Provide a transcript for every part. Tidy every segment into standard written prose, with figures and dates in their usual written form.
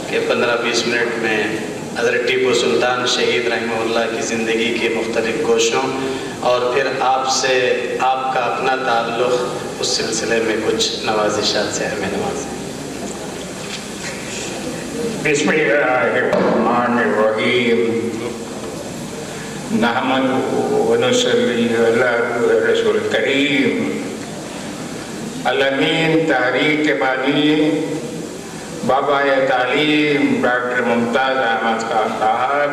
کہ 15-20 منٹ میں حضرت ٹیپو سلطان شہید رحمہ اللہ کی زندگی کے مختلف گوشوں اور پھر آپ سے آپ کا اپنا تعلق اس سلسلے میں کچھ نوازشات سے ہمیں نوازیں۔ بسم اللہ الرحمن الرحیم، نحمدہ و نصلی علی رسول کریم۔ الامین تحریک بانی بابا تعلیم ڈاکٹر ممتاز احمد خان صاحب،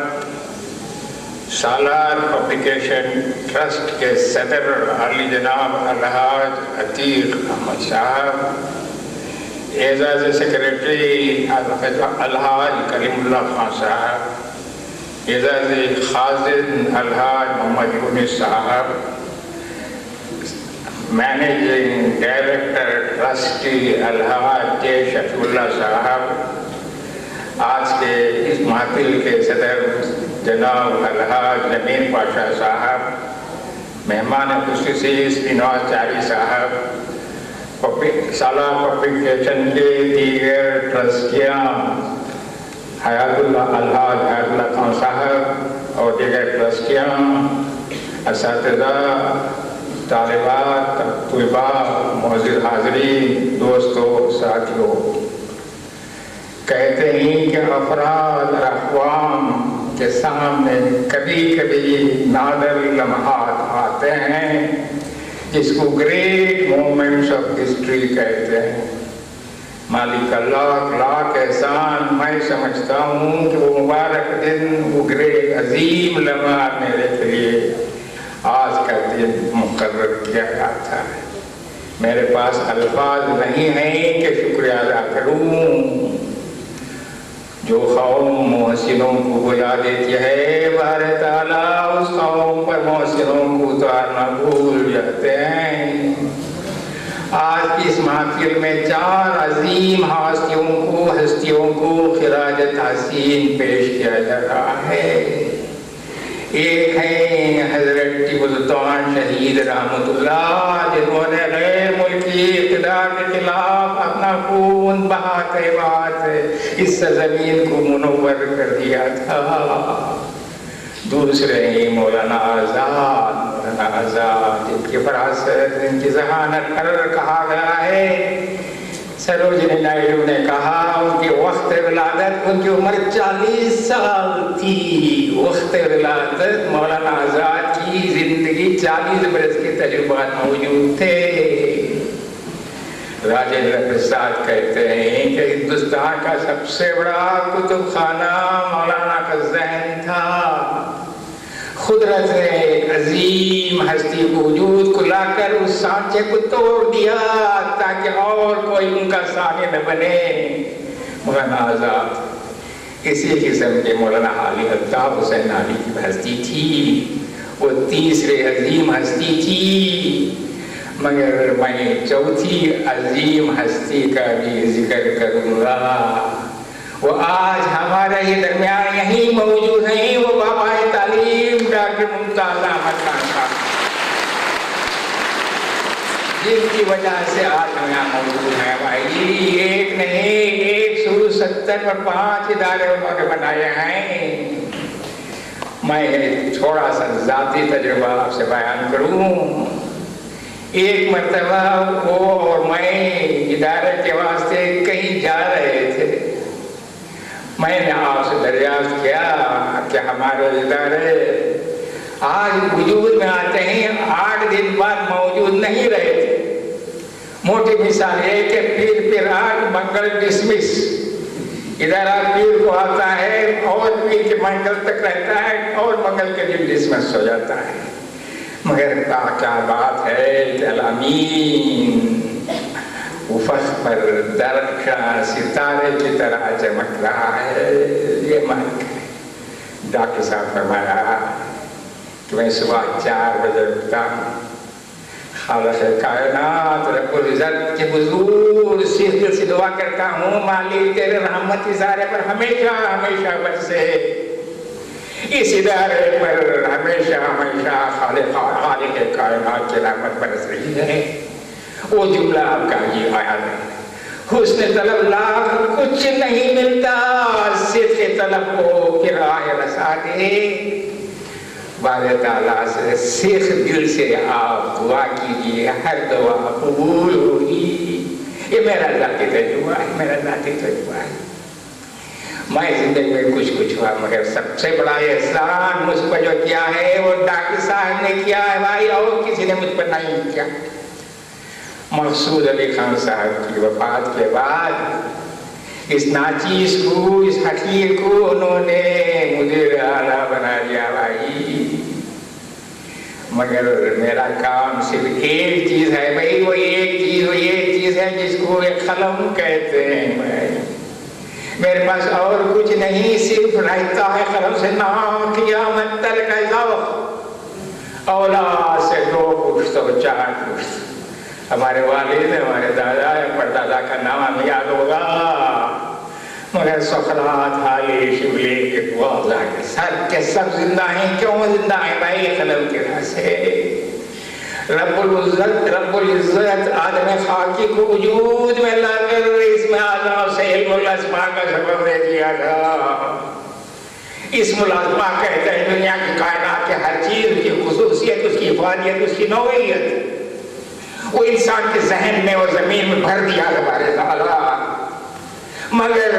سالار پبلیکیشن ٹرسٹ کے صدر عالی جناب الحاج عتیق احمد صاحب، اعزاز سیکریٹری الحاج کلیم اللہ خان صاحب، اعزاز خازن الحاج محمد یونس صاحب، مینیجنگ ڈائریکٹر ٹرسٹی الحاج کے شفیع اللہ صاحب، آج کے اس محفل کے صدر جناب الحاج نمین پاشا صاحب، مہمان خصوصی نواز چاری صاحب، سالار پبلیکیشن کے دیگر ٹرسٹیاں حیات اللہ الحاج حیات اللہ خان صاحب اور دیگر ٹرسٹیاں، اساتذہ، طالبات، طلباء، معزز حاضرین، دوستوں، ساتھیوں، کہتے ہیں کہ افراد اور اقوام کے سامنے کبھی کبھی نادر لمحات آتے ہیں جس کو گریٹ مومنٹس آف ہسٹری کہتے ہیں۔ مالک اللہ لاکھ احسان، میں سمجھتا ہوں کہ وہ مبارک دن، وہ گریٹ عظیم لمحہ میرے لیے آج کا دن مقرر کیا گیا تھا۔ میرے پاس الفاظ نہیں ہیں کہ شکریہ ادا کروں۔ جو قوم محسنوں کو بجا دیتی ہے، بہر تعالیٰ اس قوم پر محسنوں کو اتارنا بھول جاتے ہیں۔ آج کی اس محفل میں 4 عظیم ہستیوں کو خراج تحسین پیش کیا جا رہا ہے۔ ایک ہیں حضرت ٹیپو سلطان شہید رحمۃ اللہ، جنہوں نے غیر ملکی اقتدار کے خلاف اپنا خون بہاتے بہاتے اس سرزمین کو منور کر دیا تھا۔ دوسرے ہیں مولانا آزاد، جن کی فراست، جن کی ذہانت پر کہا گیا ہے، سروجنی نائیڈو نے کہا ان کی وقت ولادت، ان کی عمر 40 سال تھی۔ وقت ولادت مولانا آزاد کی زندگی 40 برس کے تجربات موجود تھے۔ راجندر پرساد کہتے ہیں کہ ہندوستان کا سب سے بڑا کتب خانہ مولانا کا ذہن تھا۔ قدرت نے ایک عظیم ہستی کو وجود کو لا کر اس سانچے کو توڑ دیا تاکہ اور کوئی ان کا ثانی نہ بنے۔ مولانا آزاد اسی قسم کے مولانا علی الطاف حسین علی کی ہستی تھی، وہ تیسری عظیم ہستی تھی۔ مگر میں چوتھی عظیم ہستی کا بھی ذکر کروں گا، وہ آج ہمارے ہی درمیان یہیں موجود ہیں، وہ بابا تعلیم ڈاکٹر ممتاز احمد خان صاحب، جن کی وجہ سے آج ہم یہاں موجود ہیں۔ بھائی ایک نہیں، 170 پر 5 ادارے انہوں نے بنائے ہیں۔ میں تھوڑا سا ذاتی تجربہ آپ سے بیان کروں۔ ایک مرتبہ وہ اور میں ادارے کے واسطے کہیں جا رہے تھے۔ میں نے آپ سے دریافت کیا کہ ہمارے ادارے آج وجود میں آتے ہیں، 8 دن بعد موجود نہیں رہے تھے۔ موٹی مثال ہے کہ پیر آج منگل ڈسمس، ادارہ پیر کو آتا ہے اور پیر کے منگل تک رہتا ہے اور منگل کے دن ڈسمس ہو جاتا ہے۔ مگر کیا بات ہے کہ الامین افق پر درخشاں ستارے کی طرح چمک رہا ہے۔ یہ ملک ڈاکٹر صاحب فرمایا کہ میں صبح 4 بجے اٹھتا ہوں، خالق کائنات رب العزت کے حضور سیدھ سے دعا کرتا ہوں، مالک تیرے رحمت اشارے پر ہمیشہ ہمیشہ برسے، اس ادارے پر ہمیشہ ہمیشہ خالق کائنات کی رحمت برس رہی ہے۔ وہ جملہ آپ کا یہ آیا ہے، حسن طلب لاکھ کچھ نہیں ملتا، طلب کو پھر راہ رسا دے. بار تعالیٰ سے سیخ دل سے آپ دعا کیجیے، ہر دعا قبول ہوگی. یہ میرا ذاتی تجربہ ہے، میرا ذاتی تجربہ ہے. میں زندگی میں کچھ ہوا، مگر سب سے بڑا احسان مجھ پر جو کیا ہے وہ ڈاکٹر صاحب نے کیا ہے بھائی، اور کسی نے مجھ پر نہیں کیا. مقصود علی خان صاحب کی وفات کے بعد اس ناچیز کو، اس حقیر کو انہوں نے مدیر اعلیٰ بنا دیا بھائی. مگر میرا کام صرف ایک چیز ہے بھائی، وہ ایک چیز ہے جس کو ایک قلم کہتے ہیں بھائی. میرے پاس اور کچھ نہیں، صرف رہتا ہے قلم سے نام قیامت تک کا ذوق. اولاد سے 2 پشت اور 4 پشت. ہمارے والد، ہمارے دادا، پردادا کا نام ہمیں یاد ہوگا، مگر سقراط، حالی، شبلی کے واضح کے سب کے سب زندہ ہیں. کیوں زندہ ہیں بھائی؟ قلم کی وجہ سے. رب العزت آدم خاکی کو وجود میں لا کر اس میں آدم سے علم الاسماء کا سبب دے دیا تھا. اسم الاسماء کہتے ہیں دنیا کی کائنات کے ہر چیز کی خصوصیت، اس کی افادیت، اس کی نوعیت، وہ انسان کے ذہن میں اور زمین میں بھر دیا ہمارے تعالیٰ. مگر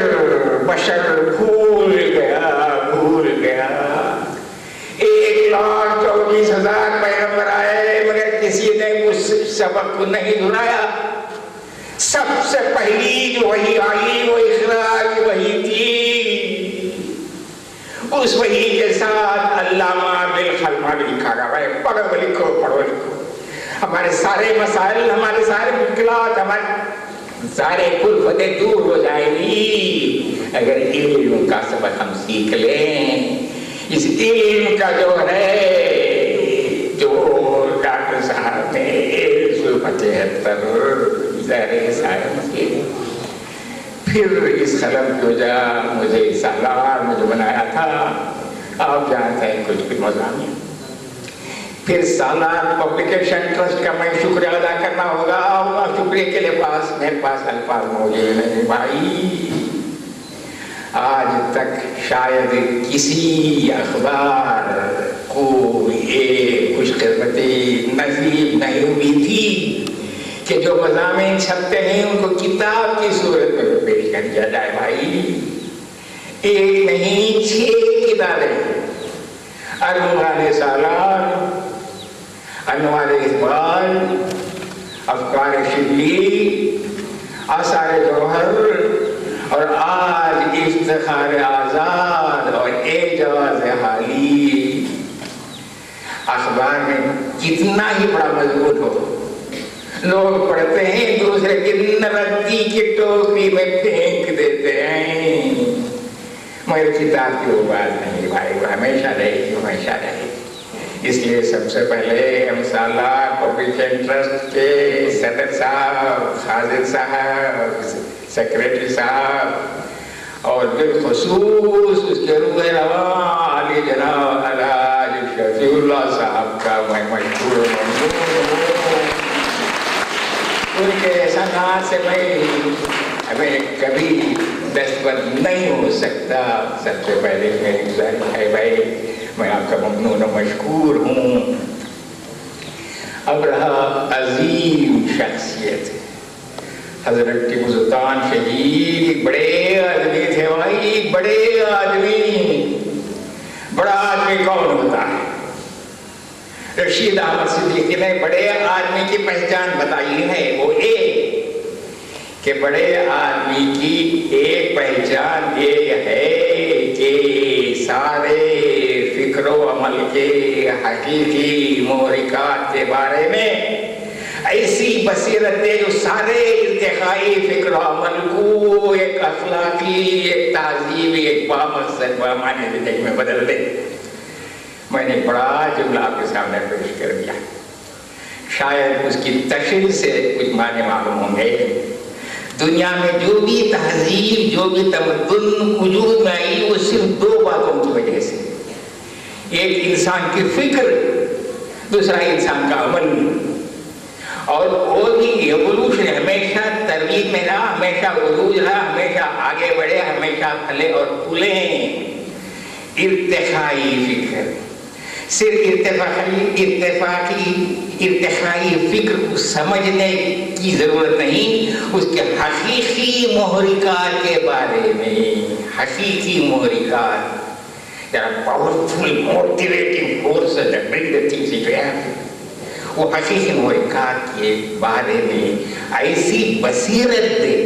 بشر بھول گیا. 1,24,000 پیغمبر آئے مگر کسی نے اس سبق کو نہیں دہرایا. سب سے پہلی جو وحی آئی وہ اقرا کی وحی تھی. اس وحی کے ساتھ علامہ بالقلم بھی لکھا گیا ہے. پڑھو لکھو. ہمارے سارے مسائل، ہمارے سارے مشکلات، ہمارے سارے کلفتیں دور ہو جائیں گی اگر علم کا سبق ہم سیکھ لیں. اس علم کا جو ہے، جو ڈاکٹر صاحب نے 175 زہر سائنس کے پھر اس قلم کی وجہ مجھے سالار میں جو بنایا تھا، آپ جانتے ہیں کچھ مضامین. پھر سالار پبلیکیشن ٹرسٹ کا میں شکریہ ادا کرنا ہوگا، اور شکریہ کے لیے میرے پاس الفاظ موجود نہیں بھائی. آج تک شاید کسی اخبار کو یہ خوش قسمتی نصیب نہیں ہوئی تھی کہ جو مضامین چھپتے ہیں ان کو کتاب کی صورت میں پیش کر دیا جائے بھائی. 1 نہیں 6 کتابیں. عنوان سالار، انوار اقبال، افکار شبلی، آثار جوہر، اور آج افتخار آزاد اور اعجاز حالی. اخبار میں کتنا ہی بڑا مضمون ہو، لوگ پڑھتے ہیں، دوسرے دن ردی کی ٹوکری میں پھینک دیتے ہیں. مگر کتاب کی وہ بات نہیں بھائی، وہ ہمیشہ رہے گی، ہمیشہ رہے گی. اس لیے سب سے پہلے ہم سالار پبلیکیشن ٹرسٹ کے صدر صاحب، خالد صاحب، سیکریٹری صاحب، اور بالخصوص اس کے روح رواں علی جناب الحاج شفیع اللہ صاحب کا میں مشکور ہوں. ان کے احسانات سے ہمیں کبھی دستبرد نہیں ہو سکتا. سب سے پہلے میری گزارش ہے بھائی، میں آپ کا ممنون و مشکور ہوں. اب رہا عظیم شخصیت حضرت ٹیپو سلطان شہید. بڑے آدمی تھے بھائی، بڑے آدمی. بڑا آدمی کون ہوتا ہے؟ رشید احمد صدیقی نے بڑے آدمی کی پہچان بتائی ہے. وہ کہ بڑے آدمی کی ایک پہچان یہ ہے کہ سارے فکر و عمل کے حقیقی محرکات کے بارے میں ایسی بصیرت دے جو سارے ارتقائی فکر و عمل کو ایک اخلاقی، ایک تہذیبی، ایک بامقصد بامعنی زندگی میں بدل دے. میں نے بڑا جملہ آپ کے سامنے پیش کر دیا، شاید اس کی تشریح سے کچھ معنی معلوم ہوں گے. دنیا میں جو بھی تہذیب، جو بھی تمدن وجود میں آئی، وہ صرف 2 باتوں کی وجہ سے. ایک انسان کی فکر، دوسرا انسان کا عمل. اور وہ بھی ایوولوشن ہمیشہ تربیت میں رہا، ہمیشہ عروج رہا، ہمیشہ آگے بڑھے، ہمیشہ پھلے اور پھولیں. ارتقائی فکر، صرف ارتقائی فکر کو سمجھنے کی ضرورت نہیں، اس کے حقیقی محرکات کے بارے میں، حقیقی محرکات، powerful motivating forces that bring the things into action، وہ حقیقی محرکات کے بارے میں ایسی بصیرت دے.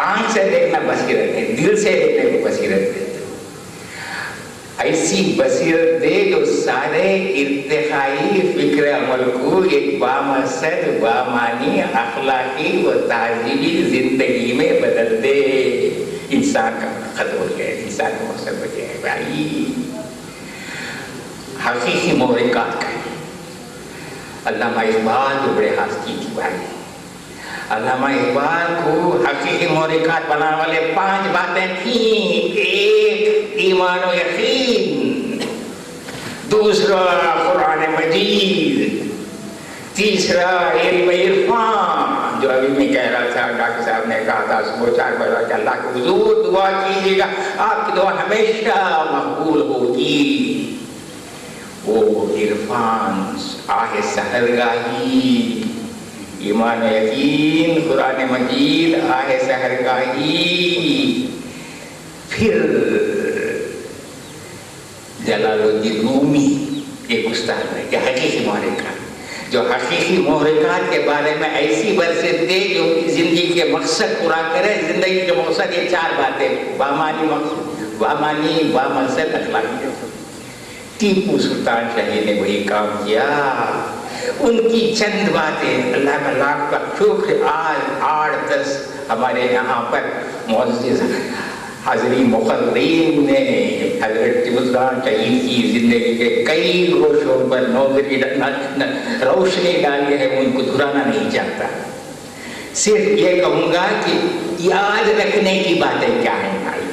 آنکھ سے دیکھنا بصیرت ہے، دل سے دیکھنے کو بصیرت دے، ایسی بصیرت دے جو سارے ارتقائی فکر عمل کو ایک بامقصد، بامعنی، اخلاقی و تہذیبی زندگی میں بدل دے. انسان کا ختم ہو جائے، انسان کا مقصد ہو جائے. بھائی حقیقی محرکات کا علامہ اقبال جو بڑے ہستی تھی بھائی، علامہ اقبال کو حقیقی محرکات بنانے والے 5 باتیں تھیں. ایک ایمان و یقین، دوسرا قرآن مجید، تیسرا علم عرفان، جو ابھی میں کہہ رہا تھا، ڈاکٹر صاحب نے کہا تھا صبح 4 بجے کہ اللہ کے حضور دعا کیجیے گا، آپ کی دعا ہمیشہ مقبول ہوگی. وہ عرفان، آہ سحرگاہی، ایمان و یقین، قرآن مجید، آہ سحرگاہی. پھر جلال الدین رومی ایک استاد ہے کہ حقیقی محرکات، جو حقیقی محرکات کے بارے میں ایسی برست دے جو زندگی کے مقصد پورا کرے. زندگی کے مقصد یہ 4 باتیں، بامعنی مقصد، بامعنی، بامقصد، اخلاقی. ٹیپو سلطان شاہی نے وہی کام کیا. ان کی چند باتیں، اللہ کا لاکھ کا شکر، آج 8-10 ہمارے یہاں پر معزز حاضرین مقررین نے حضرت ٹیپو سلطان شاہی کی زندگی کے کئی گوشوں پر روشنی ڈالی ہے. ان کو دہرانا نہیں چاہتا، صرف یہ کہوں گا کہ یاد رکھنے کی باتیں کیا ہیں بھائی.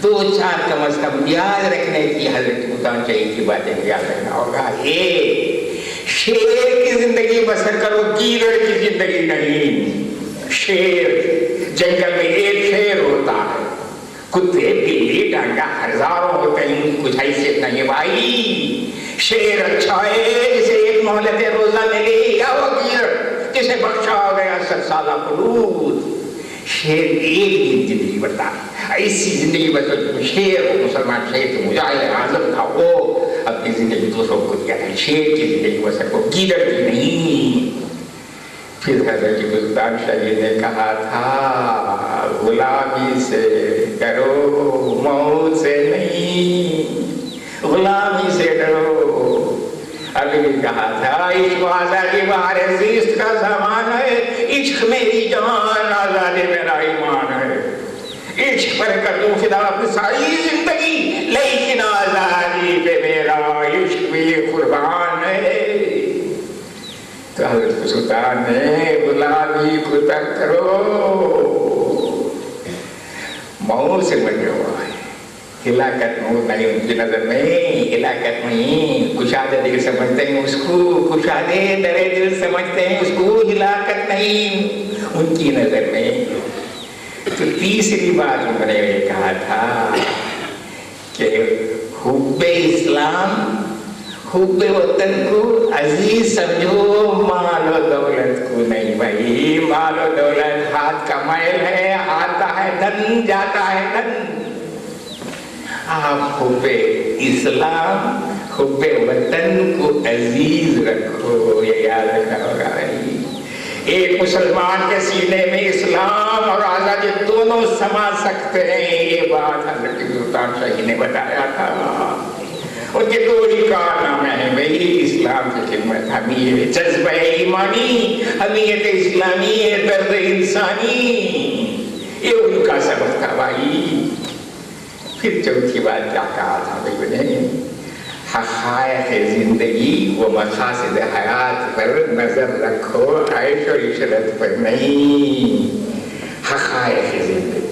2-4 کم از کم یاد رکھنے کی، حضرت سلطان شاہی کی باتیں یاد رکھنا ہوگا. شیر کی زندگی بسر کرو، گیدڑ کی زندگی نہیں. شیر جنگل میں ایک شیر ہوتا ہے، کتے، بلی، ڈانگا ہزاروں ہوتے ہیں، کچھ حیثیت نہیں بھائی. شیر اچھا ہے جسے ایک مہلت روزہ ملے، یا وہ گیدڑ جسے بخشا ہو گیا 100 سالہ خلود. شیر ایک دن زندگی بڑھتا ہے، ایسی زندگی بچو. شیر ہو، مسلمان شیر تو مجاہد اعظم تھا، وہ اپنی زندگی دوسروں کو دیا ہے. شیر کی زندگی بسر کو، گیدڑ کی نہیں. پھر حضرت سلطان شاہی نے کہا تھا غلامی سے ڈرو، موت سے نہیں، غلامی سے ڈرو. ابھی بھی کہا تھا عشق آزادی بہار زیست کا سامان ہے، عشق میری جان، آزادی میرا ایمان ہے. عشق پر کر دوں فدا اپنی ساری زندگی، لیکن آزادی پہ میرا عشق بھی قربان ہے. تو حضرت سلطان نے غلامی کو ترک کرو، موت سے بچے ہوا ہے. ہلاکت موت نہیں ان کی نظر میں، ہلاکت نہیں. کشادہ دل سمجھتے ہیں اس کو، کشادے درے دل سمجھتے ہیں اس کو، ہلاکت نہیں ان کی نظر میں. تو تیسری بات انہوں نے یہ کہا تھا کہ حب اسلام، حب وطن کو عزیز سمجھو، مال و دولت کو نہیں. بھائی مال و دولت ہاتھ کا میل ہے، آتا ہے دھن، جاتا ہے دھن. آپ حب اسلام، حب وطن کو عزیز رکھو، یہ یاد رکھنا ہوگا. ایک مسلمان کے سینے میں اسلام اور آزادی دونوں سما سکتے ہیں، یہ بات حضرت سلطان شاہی نے بتایا تھا. ان کے 2 ہی کارنامے ہیں بھائی اسلام کی خدمت، حمیت جذبہ ایمانی، حمیت اسلامی، درد انسانی، یہ ان کا سبق تھا بھائی. پھر چوتھی بات کیا کہا تھا بھائی نے؟ حقائق زندگی و مقاصد حیات پر نظر رکھو، عیش و عشرت پر نہیں. حقائق زندگی،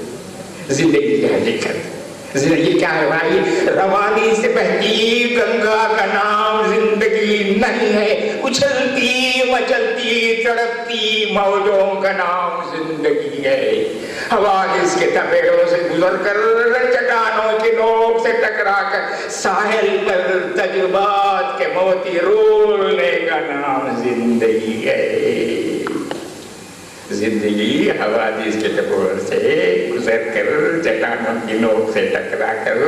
زندگی کی حقیقت، زندگی کیا ہے بھائی؟ روانی سے بہتی گنگا کا نام زندگی نہیں ہے، اچھلتی مچلتی تڑپتی موجوں کا نام زندگی ہے۔ حوادث کے تپیڑوں سے گزر کر، چٹانوں کے نوک سے ٹکرا کر، ساحل پر تجربات کے موتی رولنے کا نام زندگی ہے۔ زندگی حوادث کے ٹکڑوں سے گزر کر، چٹانوں کی نوک سے ٹکرا کر،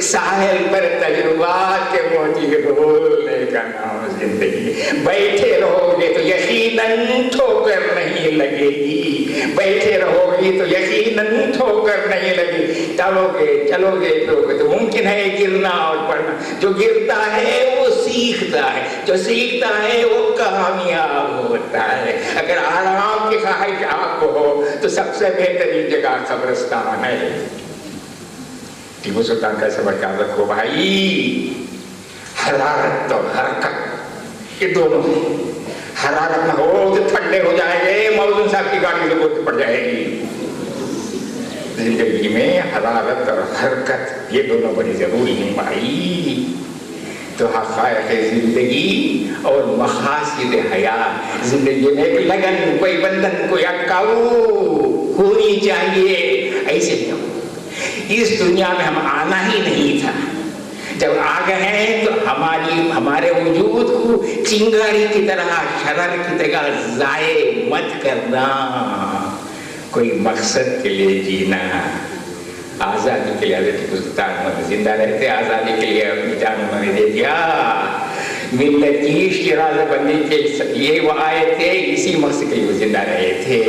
ساحل پر تجربات کے موتی رولنے کا نام زندگی۔ بیٹھے رہو گے تو یقیناً ٹھوکر نہیں لگے گی، بیٹھے رہو گی تو یقیناً ٹھوکر نہیں لگے گی۔ چلو گے تو ممکن ہے گرنا اور پڑھنا۔ جو گرتا ہے وہ سیکھتا ہے، جو سیکھتا ہے وہ کامیاب ہوتا ہے۔ اگر آرام کی خواہش آپ کو ہو تو سب سے بہترین جگہ قبرستان ہے۔ ٹیپو سلطان کا سبق یاد رکھو بھائی، حرارت اور حرکت یہ دونوں ہیں۔ حرارت نہ ہو تو ٹھنڈے ہو جائیں گے، موزن صاحب کی گاڑی ضرورت پڑ جائے گی۔ زندگی میں حرارت اور حرکت یہ دونوں بڑی ضروری ہیں بھائی۔ تو حقائق زندگی اور مقاصد حیات، زندگی میں کوئی لگن، کوئی بندھن، کوئی اٹکاؤ ہونی چاہیے۔ ایسے نہیں ہو، اس دنیا میں ہم آنا ہی نہیں تھا، جب آ گئے ہیں تو ہمارے وجود کو چنگاری کی طرح، شرر کی طرح ضائع مت کرنا۔ کوئی مقصد کے لیے جینا، آزادی کے لیے حضرت ٹیپو سلطان زندہ رہتے، آزادی کے لیے اپنی جان انہوں نے دے دیا۔ ملت کی شیراز بندی کے یہ وہ آئے تھے، اسی مقصد کے لیے وہ زندہ رہے تھے۔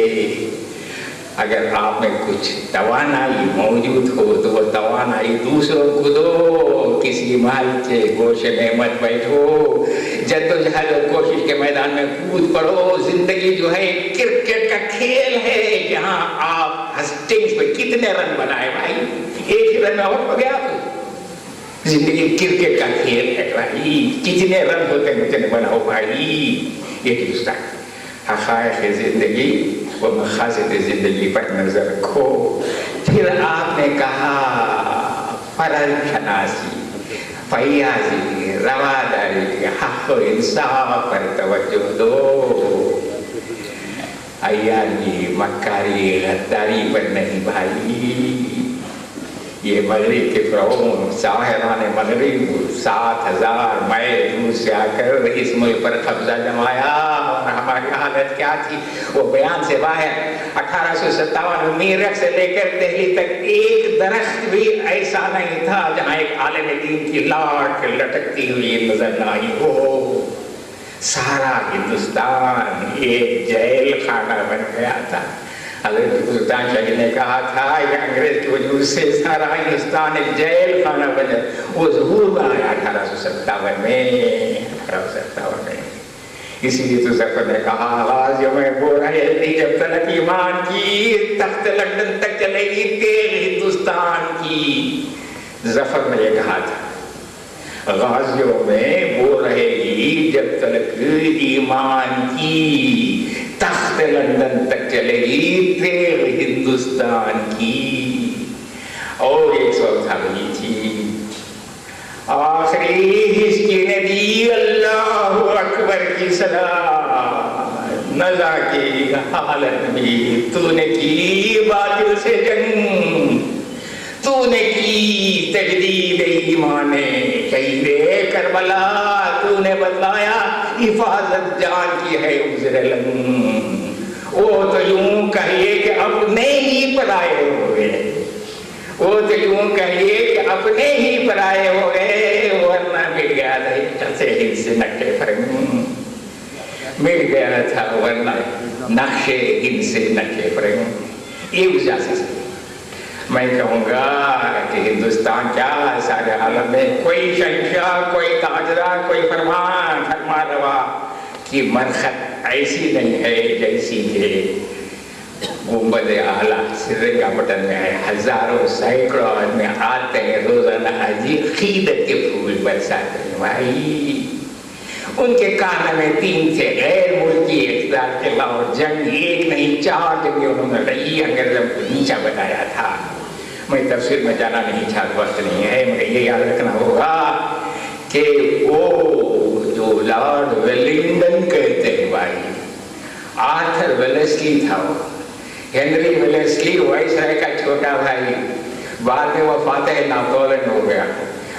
اگر آپ میں کچھ توانائی موجود ہو تو وہ توانائی دوسروں کو دو، کسی محل کے گوشے میں مت بیٹھو، جدوجہد اور کوشش کے میدان میں کود پڑو۔ زندگی جو ہے کرکٹ کا کھیل ہے، جہاں آپ ہسٹنگز پہ کتنے رن بنائے بھائی، ایک ہی رن میں آؤٹ ہو گیا تو زندگی کرکٹ کا کھیل ہے بھائی، کتنے رن ہوتے ہیں کتنے بناؤ بھائی۔ یہ ہندوستان حقائق زندگی و مقاصد زندگی پر نظر رکھو۔ پھر آپ نے کہا فرض شناسی، فیاضی، رواداری، حق و انصاف پر توجہ دو، عیاری، مکاری، غداری پر نہیں بھائی۔ یہ مغرب کے فرعون ساحران مغرب 7,000 میل دور سے آ کر اس ملک پر قبضہ جمایا، اور ہماری حالت کیا تھی وہ بیان سے باہر۔ 1857 میں میرٹھ سے لے کر دہلی تک ایک درخت بھی ایسا نہیں تھا جہاں ایک عالم دین کی لاٹ لٹکتی ہوئی نظر نہ آئی ہو۔ سارا ہندوستان ایک جیل خانہ بن گیا تھا۔ حضرت ٹیپو سلطان شاہی نے کہا تھا کہ انگریز کے وجود سے سارا ہندوستان ایک جیل خانہ بن جائے۔ وہ ظہور میں آیا 1857 میں۔ اسی لیے تو ظفر نے کہا غازیوں میں وہ رہے نہیں جب تلک ایمان کی، تخت لندن تک چلے گی تیغ ہندوستان کی۔ ظفر نے یہ کہا تھا غازیوں میں وہ رہے گی جب تلک ایمان کی، تخت لندن تک چلے گی تیغ ہندوستان کی۔ اور ایک سوچ ہوئی تھی، آخری ہسکی نے دی اللہ اکبر کی صدا، نزا کی حالت بھی تو نے کی باطل سے جنگ، تو نے کی تجدید ایمان شہید کربلا، تو نے بتلایا حفاظت جان کی ہے عذر لنگ۔ وہ تو یوں کہیے کہ اپنے ہی پرائے ہو گئے، وہ تو یوں کہیے کہ اپنے ہی پرائے ہو گئے، ورنہ مل گیا تھا ہند سے نقشے فرنگ، مل گیا تھا ورنہ نقشے ہند سے نقشے فرنگ۔ یہ وجہ سے میں کہوں گا کہ ہندوستان کیا سارے عالم میں کوئی شہنشاہ، کوئی تاجدار، کوئی فرما روا کی مرخت ایسی نہیں ہے جیسی کہ گنبد اعلیٰ سرنگا پٹن میں ہے۔ ہزاروں سینکڑوں آدمی آتے ہیں روزانہ، عقیدت کے پھول برساتے ہیں بھائی۔ ان کے کارنامے 3 تھے، غیر ملکی اقتدار کے خلاف جنگ، ایک نہیں 4 جنگیں انہوں نے لڑی، انگریزوں کو نیچا بتایا تھا، میں تفسیر میں جانا نہیں چاہتا، وقت نہیں ہے، مگر یہ یاد رکھنا ہوگا کہ وہ جو لارڈ ویلنگٹن کہتے ہیں بھائی، آرتھر ویلسلی تھا، وہ ہنری ویلسلی وائسرائے کا چھوٹا بھائی، بعد میں وہ فاتح ناپولن ہو گیا.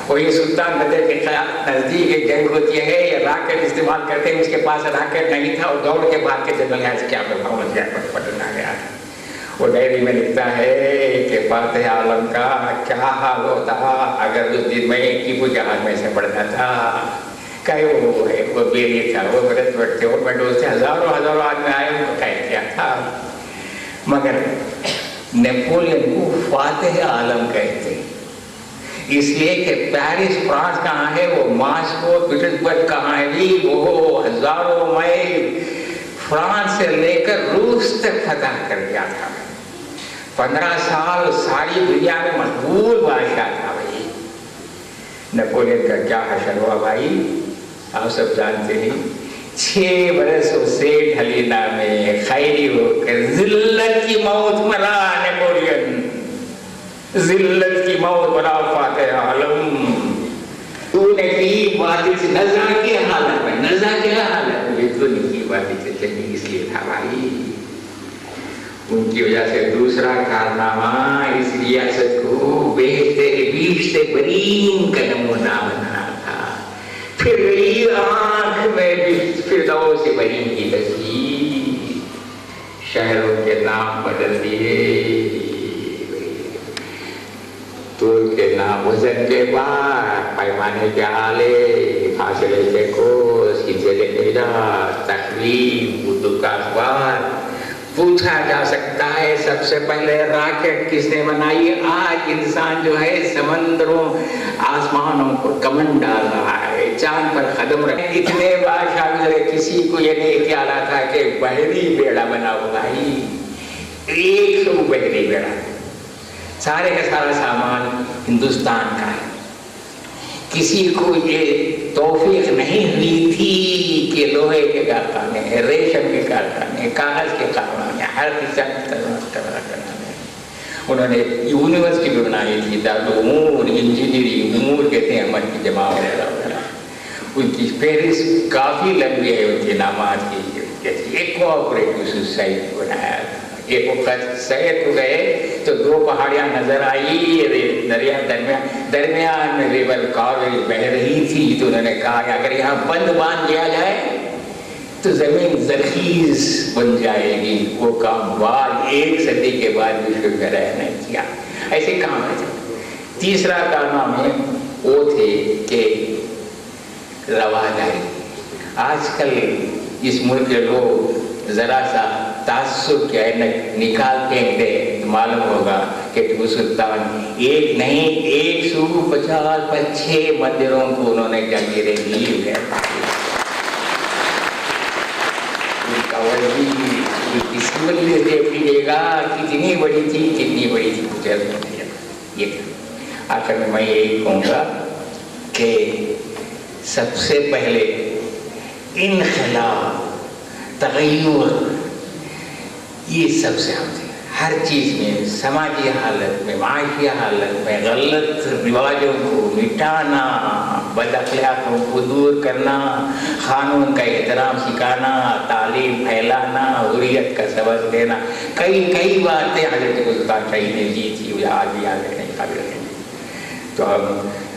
وہ یہ سلطان ندر کے نزدیک ایک جنگ ہوتی ہے، یا راکٹ استعمال کرتے ہیں، اس کے پاس راکٹ نہیں تھا، وہ دوڑ کے بھاگ کے جنگل ہے کیا پہنچ گیا، پٹنا گیا. وہ ڈائری میں لکھتا ہے کہ فاتح عالم کا کیا حال ہوتا اگر اس دن میں ٹیپو جہاز میں سے پڑتا تھا. کہ وہ بیری تھا، وہ برت بڑھتے اور میڈوز تھے، ہزاروں آدمی آئے، ان کو قید کیا تھا. مگر نیپولین کو فاتح عالم کہتے ہیں، اس لیے کہ پیرس فرانس کہاں ہے، وہ ماسکو پیٹرزبرگ کہاں ہے جی، وہ ہزاروں میل فرانس سے لے کر روس تک فتح کر گیا تھا. 15 سال ساری دنیا میں مقبول بادشاہ تھا بھائی. نیپولین کا کیا حشر ہوا بھائی، آپ سب جانتے ہیں. 6 برس اسے ڈھلینا میں خیری ہو کر ذلت کی موت مرا نیپولین، ذلت کی موت مرا فاتح عالم. تو نے کی بات نزا کے حالت میں، نزا کے حالت میں تو نہیں کی بات چلنی، اس لیے تھا بھائی. ان کی وجہ سے دوسرا کارنامہ اس ریاست کو بیشتے برین کا نمونہ بنا تھا. پھر گئی آنکھ میں فردوس برین کی تصویر، شہروں کے نام بدل دیے، طول کے نام وزن کے بعد پیمانے کے آلے، فاصلے کے کوس، سلسلے نجات، تقریب، اردو کا اخبار. پوچھا جا سکتا ہے سب سے پہلے راکٹ کس نے بنائی. آج انسان جو ہے سمندروں آسمانوں پر کمن ڈال رہا ہے، چاند پر قدم رکھ. اتنے بادشاہ گزرے، کسی کو یہ نہیں خیال تھا کہ بحری بیڑا بنا ہوا ہے، 100 بحری بیڑا، سارے کا سارا سامان ہندوستان کا ہے. کسی کو یہ توفیق نہیں ہوئی تھی کہ لوہے کے کارخانے، ریشم کے کارخانے، کاغذ کے کارخانے، ہر قسم کارخانے. انہوں نے یونیورسٹی بھی بنائی تھی، دارالعلوم انجینئرنگ، امور کہتے ہیں عمل کی جماع وغیرہ. ان کی فہرست کافی لمبی ہے، ان کے نامات کی. ایک کوآپریٹو سوسائٹی بنایا تھا. ایک وقت سیر کو گئے تو 2 پہاڑیاں نظر آئی، دریا درمیان میں ریور کاویج بہ رہی تھی. تو انہوں نے کہا کہ اگر یہاں بند باندھ دیا جائے تو زمین زرخیز بن جائے گی. وہ کام بعد 1 صدی کے بعد بھی شروع کرنا کیا. ایسے کام ہے. تیسرا کارنامہ وہ تھے کہ رواداری. آج کل اس ملک کے لوگ ذرا سا تعصب کے عینک نکال کے دے تو معلوم ہوگا کہ ٹیپو سلطان ایک نہیں 150 مندروں کو انہوں نے جاگیریں دی ہے. ان کا وزیر کسی وجہ سے دیکھیے گا کتنی بڑی تھی یہ. آخر میں یہی کہوں گا کہ سب سے پہلے انقلاب، تغیر، یہ سب سے ہم تھے. ہر چیز میں، سماجی حالت میں، معاشی حالت میں غلط رواجوں کو مٹانا، بد اخلاقوں کو دور کرنا، قانون کا احترام سکھانا، تعلیم پھیلانا، حریت کا سبق دینا. کئی باتیں حضرت سلطان شاہی نے دی تھی، وہ آج بھی یاد رکھنے قابل ہیں. تو ہم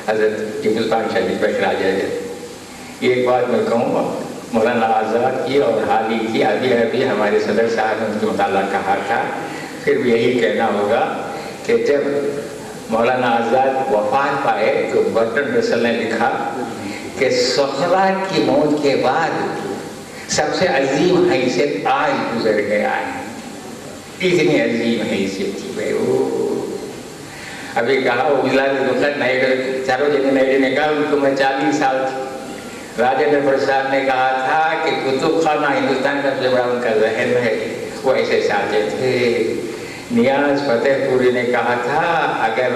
حضرت ٹیپو سلطان شاہی پر آ جائے. ایک بات میں کہوں گا، مولانا آزاد کی اور حال ہی کی ابھی ہمارے صدر صاحب نے ان کے متعلق کہا تھا. پھر بھی یہی کہنا ہوگا کہ جب مولانا آزاد وفات پائے تو برٹن رسل نے لکھا کہ سقراط کی موت کے بعد سب سے عظیم حیثیت آج گزر گیا ہے. اتنی عظیم حیثیت تھی بھائی. وہ ابھی کہا وہ سروجنی نائیڈو نے کہا ان کو میں 40 سال تھی. راجندر پرساد نے کہا تھا کہ کتب خانہ ہندوستان کا سب سے بڑا ان کا ذہن ہے. وہ ایسے ساتھی تھے. نیاز فتح پوری نے کہا تھا اگر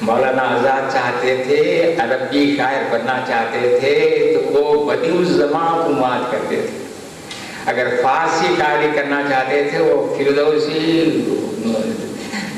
مولانا آزاد چاہتے تھے، عربی شاعر بننا چاہتے تھے تو وہ بدیع الزمان کو مات کرتے تھے. اگر فارسی شاعری کرنا چاہتے تھے وہ فردوسی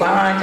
5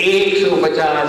150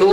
2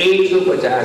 150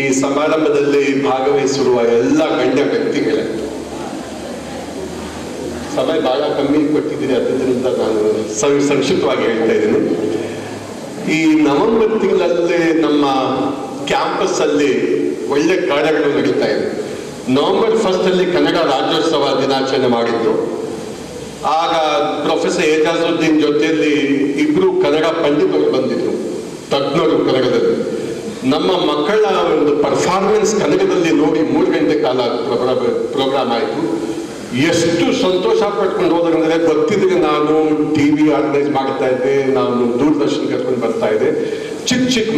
ಈ ಸಮಾರಂಭದಲ್ಲಿ ಭಾಗವಹಿಸಿರುವ ಎಲ್ಲ ಗಣ್ಯ ವ್ಯಕ್ತಿಗಳೇ, ಸಮಯ ಬಹಳ ಕಮ್ಮಿ ಕೊಟ್ಟಿದ್ದೀನಿ, ಅದರಿಂದ ನಾನು ಸಂಕ್ಷಿಪ್ತವಾಗಿ ಹೇಳ್ತಾ ಇದ್ದೀನಿ. ಈ ನವೆಂಬರ್ ತಿಂಗಳಲ್ಲಿ ನಮ್ಮ ಕ್ಯಾಂಪಸ್ ಅಲ್ಲಿ ಒಳ್ಳೆ ಕಾರ್ಯಗಳು ನಡೀತಾ ಇದೆ. ನವೆಂಬರ್ 1 ಕನ್ನಡ ರಾಜ್ಯೋತ್ಸವ ದಿನಾಚರಣೆ ಮಾಡಿದ್ದು. ಆಗ ಪ್ರೊಫೆಸರ್ ಏಜಾಜುದ್ದೀನ್ ಜೊತೆಯಲ್ಲಿ ಇಬ್ರು ಕನ್ನಡ ಪಂಡಿತರು ಬಂದಿದ್ರು, ತಜ್ಞರು ಕನ್ನಡದಲ್ಲಿ. ನಮ್ಮ ಮಕ್ಕಳ ಒಂದು ಪರ್ಫಾರ್ಮೆನ್ಸ್ ಕನ್ನಡದಲ್ಲಿ ನೋಡಿ 3 ಗಂಟೆ ಕಾಲ ಪ್ರೋಗ್ರಾಮ್ ಆಯಿತು. ಎಷ್ಟು ಸಂತೋಷ ಪಡ್ಕೊಂಡು ಹೋದಂದ್ರೆ, ಗೊತ್ತಿದ್ರೆ ನಾನು TV ಆರ್ಗನೈಸ್ ಮಾಡ್ತಾ ಇದ್ದೆ, ನಾನು ದೂರದರ್ಶನ ಕರ್ಕೊಂಡು ಬರ್ತಾ ಇದ್ದೆ. ಚಿಕ್ಕ ಚಿಕ್ಕ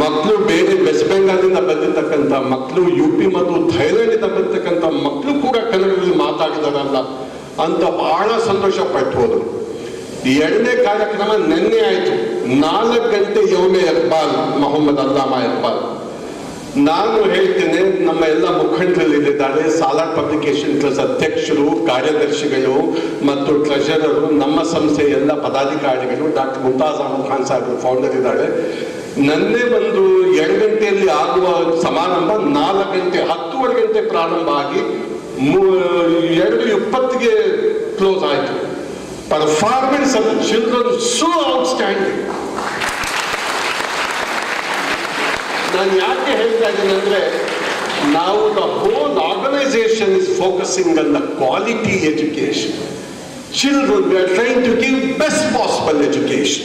ಮಕ್ಕಳು ಬೇರೆ ವೆಸ್ಟ್ ಬೆಂಗಾಲಿಂದ ಬಂದಿರ್ತಕ್ಕಂಥ ಮಕ್ಕಳು, UP ಮತ್ತು ಥೈಲ್ಯಾಂಡಿಂದ ಬಂದಿರ್ತಕ್ಕಂಥ ಮಕ್ಕಳು ಕೂಡ ಕನ್ನಡದಲ್ಲಿ ಮಾತಾಡಿದಾರಲ್ಲ ಅಂತ ಬಹಳ ಸಂತೋಷ ಪಟ್ಟು ಹೋದರು. 2ನೇ ಕಾರ್ಯಕ್ರಮ ನಿನ್ನೆ ಆಯಿತು, 4 ಗಂಟೆ ಯೌಮೆ ಇಕ್ಬಾಲ್, ಮೊಹಮ್ಮದ್ ಅಲ್ಲಾಮಾ ಇಕ್ಬಾಲ್. ನಾನು ಹೇಳ್ತೇನೆ, ನಮ್ಮ ಎಲ್ಲ ಮುಖಂಡರಲ್ಲಿದ್ದಾರೆ, ಸಾಲಾರ್ ಪಬ್ಲಿಕೇಶನ್ ಟ್ರಸ್ಟ್ ಅಧ್ಯಕ್ಷರು, ಕಾರ್ಯದರ್ಶಿಗಳು ಮತ್ತು ಟ್ರೆಷರರು, ನಮ್ಮ ಸಂಸ್ಥೆಯ ಎಲ್ಲ ಪದಾಧಿಕಾರಿಗಳು, ಡಾಕ್ಟರ್ ಮುಮ್ತಾಜ್ ಅಹಮದ್ ಖಾನ್ ಸಾಹೇಬರು ಫೌಂಡರ್ ಇದ್ದಾರೆ. ನನ್ನೆ ಒಂದು 2 ಗಂಟೆಯಲ್ಲಿ ಆಗುವ ಸಮಾರಂಭ 4 ಗಂಟೆ 10:15 ಗಂಟೆ ಪ್ರಾರಂಭ ಆಗಿ 2:20 ಕ್ಲೋಸ್ ಆಯಿತು. Performance of the children so outstanding. ನಾನು ಯಾಕೆ ಹೇಳ್ತಾ ಇದ್ದೀನಿ ಅಂದ್ರೆ, ನಾವು the whole organization is focusing on the quality education. Children, we are trying to give best possible education.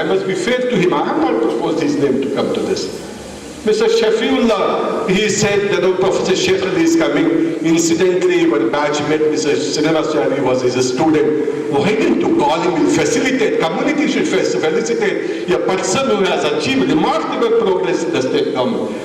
I must be fair to him. I have not proposed his name to come to this. Mr. Shafiullah, he said that Professor Sheikh Ali is coming. Incidentally, when batchmate Mr. Srinivasacharya was his student, why didn't you call him? Will facilitate. Community should felicitate a person who has achieved remarkable progress in the state government.